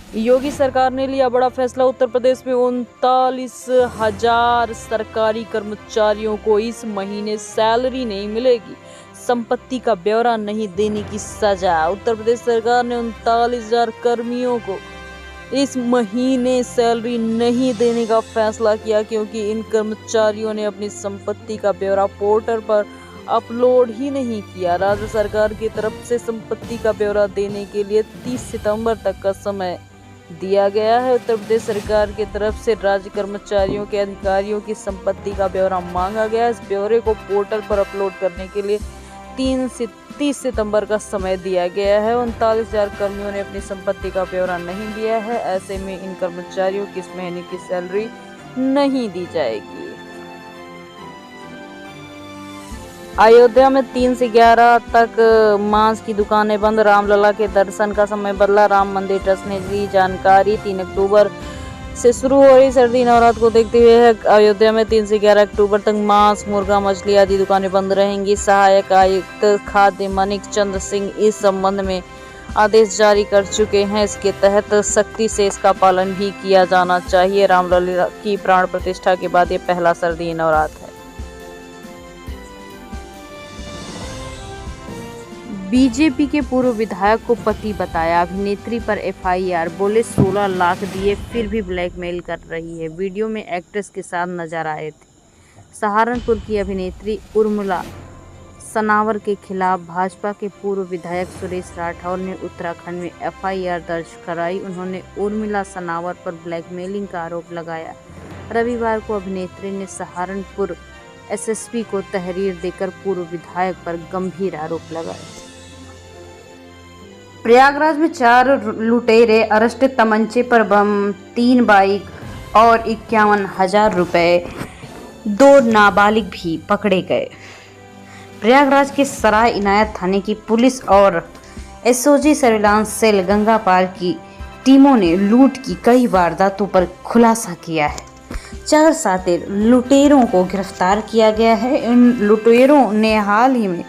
योगी सरकार ने लिया बड़ा फैसला। उत्तर प्रदेश में 39,000 सरकारी कर्मचारियों को इस महीने सैलरी नहीं मिलेगी, संपत्ति का ब्यौरा नहीं देने की सजा। उत्तर प्रदेश सरकार ने 39,000 कर्मियों को इस महीने सैलरी नहीं देने का फैसला किया, क्योंकि इन कर्मचारियों ने अपनी संपत्ति का ब्यौरा पोर्टल पर अपलोड ही नहीं किया। राज्य सरकार की तरफ से संपत्ति का ब्यौरा देने के लिए 30 सितंबर तक का समय दिया गया है। उत्तर प्रदेश सरकार की तरफ से राज्य कर्मचारियों के अधिकारियों की संपत्ति का ब्यौरा मांगा गया। इस ब्यौरे को पोर्टल पर अपलोड करने के लिए 3 से 30 सितंबर का समय दिया गया है। 39,000 कर्मियों ने अपनी संपत्ति का ब्यौरा नहीं दिया है। ऐसे में इन कर्मचारियों की इस महीने की सैलरी नहीं दी जाएगी। अयोध्या में 3 से 11 तक मांस की दुकानें बंद। रामलला के दर्शन का समय बदला। राम मंदिर ट्रस्ट ने दी जानकारी। 3 अक्टूबर से शुरू हो रही सर्दी नवरात्र को देखते हुए अयोध्या में 3 से 11 अक्टूबर तक मांस, मुर्गा, मछली आदि दुकानें बंद रहेंगी। सहायक आयुक्त खाद्य मनीष चंद्र सिंह इस संबंध में आदेश जारी कर चुके हैं। इसके तहत सख्ती से इसका पालन भी किया जाना चाहिए। रामलला की प्राण प्रतिष्ठा के बाद ये पहला सर्दी नवरात्र है। बीजेपी के पूर्व विधायक को पति बताया। अभिनेत्री पर एफआईआर। बोले 16 लाख दिए फिर भी ब्लैकमेल कर रही है। वीडियो में एक्ट्रेस के साथ नजर आए थे। सहारनपुर की अभिनेत्री उर्मिला सनावर के खिलाफ भाजपा के पूर्व विधायक सुरेश राठौर ने उत्तराखंड में एफआईआर दर्ज कराई। उन्होंने उर्मिला सनावर पर ब्लैकमेलिंग का आरोप लगाया। रविवार को अभिनेत्री ने सहारनपुर एसएसपी को तहरीर देकर पूर्व विधायक पर गंभीर आरोप लगाए। प्रयागराज में 4 लुटेरे अरेस्ट। तमंचे पर बम, 3 बाइक और 51,000 रुपए। 2 नाबालिग भी पकड़े गए। प्रयागराज के सराय इनायत थाने की पुलिस और एसओजी सर्विलांस सेल गंगापार की टीमों ने लूट की कई वारदातों पर खुलासा किया है। 4 शातिर लुटेरों को गिरफ्तार किया गया है। इन लुटेरों ने हाल ही में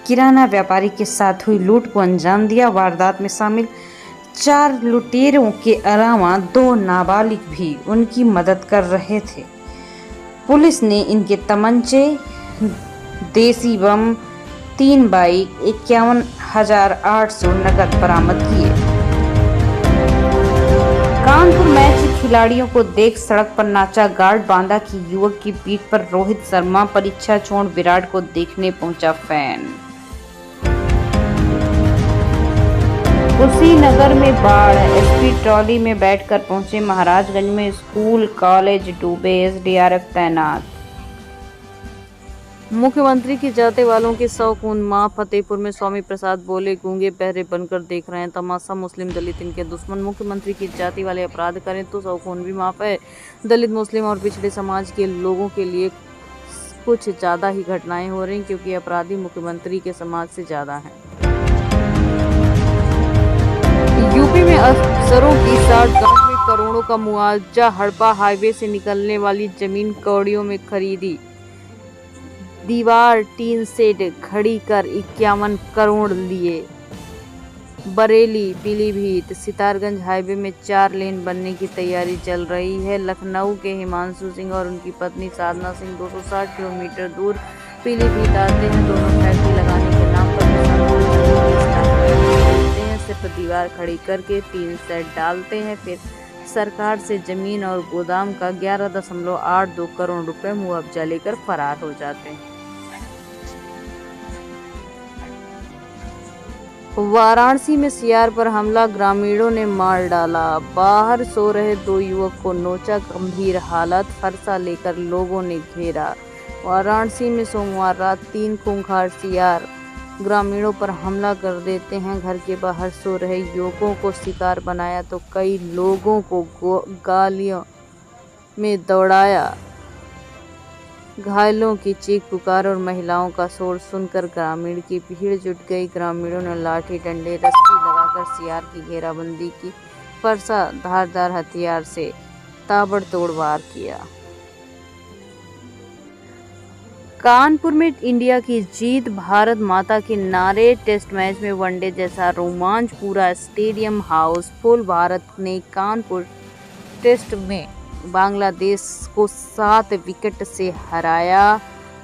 किराना व्यापारी के साथ हुई लूट को अंजाम दिया। वारदात में शामिल 4 लुटेरों के अलावा 2 नाबालिग भी उनकी मदद कर रहे थे। पुलिस ने इनके तमंचे, देसी बम, 3 बाइक, 51,800 नकद बरामद किए। कानपुर मैच खिलाड़ियों को देख सड़क पर नाचा। गार्ड बांदा की युवक की पीठ पर रोहित शर्मा। परीक्षा छोड़ विराट को देखने पहुंचा फैन। कुशीनगर में बाढ़। एसपी ट्रॉली में बैठकर पहुंचे। महाराजगंज में स्कूल कॉलेज डूबे। एसडीआरएफ तैनात। मुख्यमंत्री की जाते वालों के 100 खून माफ। फतेहपुर में स्वामी प्रसाद बोले गूंगे बहरे बनकर देख रहे हैं तमाशा। मुस्लिम दलित इनके दुश्मन। मुख्यमंत्री की जाति वाले अपराध करें तो 100 खून भी माफ है। दलित, मुस्लिम और पिछड़े समाज के लोगों के लिए कुछ ज्यादा ही घटनाएं हो रही, क्योंकि अपराधी मुख्यमंत्री के समाज से ज्यादा हैं। यूपी में अफसरों की साठगांठ में करोड़ों का मुआवजा। हड़पा हाईवे से निकलने वाली जमीन कौड़ियों में खरीदी। दीवार, टीन शेड खड़ी कर 51 करोड़ लिए। बरेली, पीलीभीत, सितारगंज हाईवे में 4 लेन बनने की तैयारी चल रही है। लखनऊ के हिमांशु सिंह और उनकी पत्नी साधना सिंह 260 किलोमीटर दूर पीलीभीत आते हैं। दोनों फैक्ट्री लगाने के नाम पर सिर्फ दीवार खड़ी करके टीन शेड डालते हैं, फिर सरकार से जमीन और गोदाम का 11.82 करोड़ रुपए मुआवजा लेकर फरार हो जाते हैं। वाराणसी में सीआर पर हमला। ग्रामीणों ने मार डाला। बाहर सो रहे 2 युवक को नोचा। गंभीर हालत। फरसा लेकर लोगों ने घेरा। वाराणसी में सोमवार रात 3 खूंखार सीआर ग्रामीणों पर हमला कर देते हैं। घर के बाहर सो रहे युवकों को शिकार बनाया तो कई लोगों को गालियों में दौड़ाया। घायलों की चीख पुकार और महिलाओं का शोर सुनकर ग्रामीण की भीड़ जुट गई। ग्रामीणों ने लाठी, डंडे, रस्सी लगाकर सीआर की घेराबंदी की। फरसा, धारदार हथियार से ताबड़तोड़ वार किया। कानपुर में इंडिया की जीत, भारत माता के नारे, टेस्ट मैच में वनडे जैसा रोमांच, पूरा स्टेडियम हाउसफुल। भारत ने कानपुर टेस्ट में बांग्लादेश को 7 विकेट से हराया।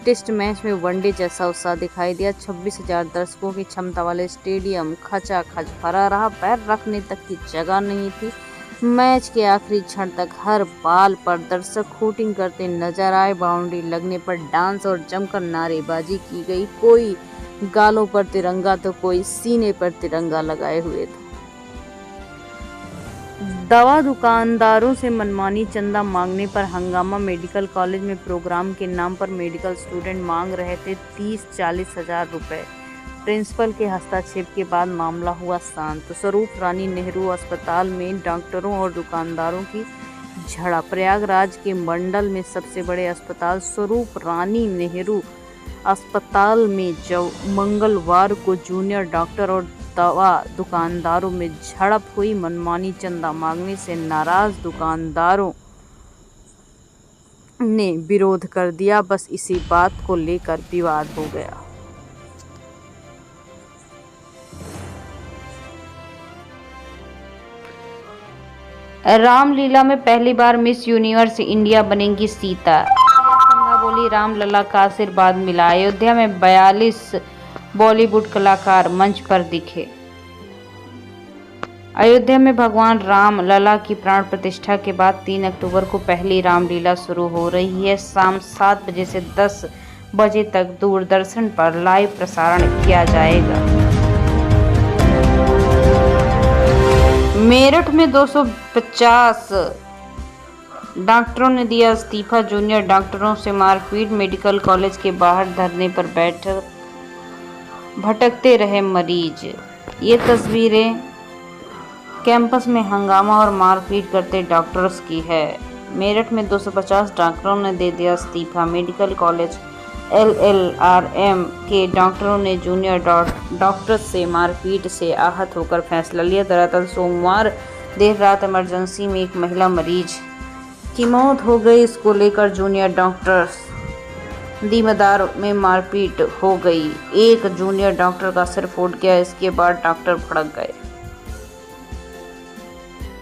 टेस्ट मैच में वनडे जैसा उत्साह दिखाई दिया। 26,000 दर्शकों की क्षमता वाले स्टेडियम खचाखच भरा रहा, पैर रखने तक की जगह नहीं थी। मैच के आखिरी क्षण तक हर बाल पर दर्शक शूटिंग करते नजर आए। बाउंड्री लगने पर डांस और जमकर नारेबाजी की गई। कोई गालों पर तिरंगा तो कोई सीने पर तिरंगा लगाए हुए था। दवा दुकानदारों से मनमानी चंदा मांगने पर हंगामा। मेडिकल कॉलेज में प्रोग्राम के नाम पर मेडिकल स्टूडेंट मांग रहे थे 30-40 हजार रुपए। प्रिंसिपल के हस्तक्षेप के बाद मामला हुआ शांत। स्वरूप रानी नेहरू अस्पताल में डॉक्टरों और दुकानदारों की झड़प। प्रयागराज के मंडल में सबसे बड़े अस्पताल स्वरूप रानी नेहरू अस्पताल में मंगलवार को जूनियर डॉक्टर और दवा दुकानदारों में झड़प हुई। मनमानी चंदा मांगने से नाराज दुकानदारों ने विरोध कर दिया। बस इसी बात को लेकर विवाद हो गया। रामलीला में पहली बार मिस यूनिवर्स इंडिया बनेंगी सीता। सिन्हा बोली, रामलला का आशीर्वाद मिला। अयोध्या में 42 बॉलीवुड कलाकार मंच पर दिखे। अयोध्या में भगवान राम लला की प्राण प्रतिष्ठा के बाद 3 अक्टूबर को पहली रामलीला शुरू हो रही है। शाम 7 बजे से 10 बजे तक दूरदर्शन पर लाइव प्रसारण किया जाएगा। मेरठ में 250 डॉक्टरों ने दिया इस्तीफा। जूनियर डॉक्टरों से मारपीट। मेडिकल कॉलेज के बाहर धरने पर भटकते रहे मरीज। ये तस्वीरें कैंपस में हंगामा और मारपीट करते डॉक्टर्स की है। मेरठ में 250 डॉक्टरों ने दे दिया इस्तीफा। मेडिकल कॉलेज LLRM के डॉक्टरों ने जूनियर डॉक्टर से मारपीट से आहत होकर फैसला लिया। दरअसल सोमवार देर रात इमरजेंसी में एक महिला मरीज की मौत हो गई। इसको लेकर जूनियर डॉक्टर्स दीमदार में मारपीट हो गई। एक जूनियर डॉक्टर का सिर फूट गया। इसके बाद डॉक्टर भड़क गए।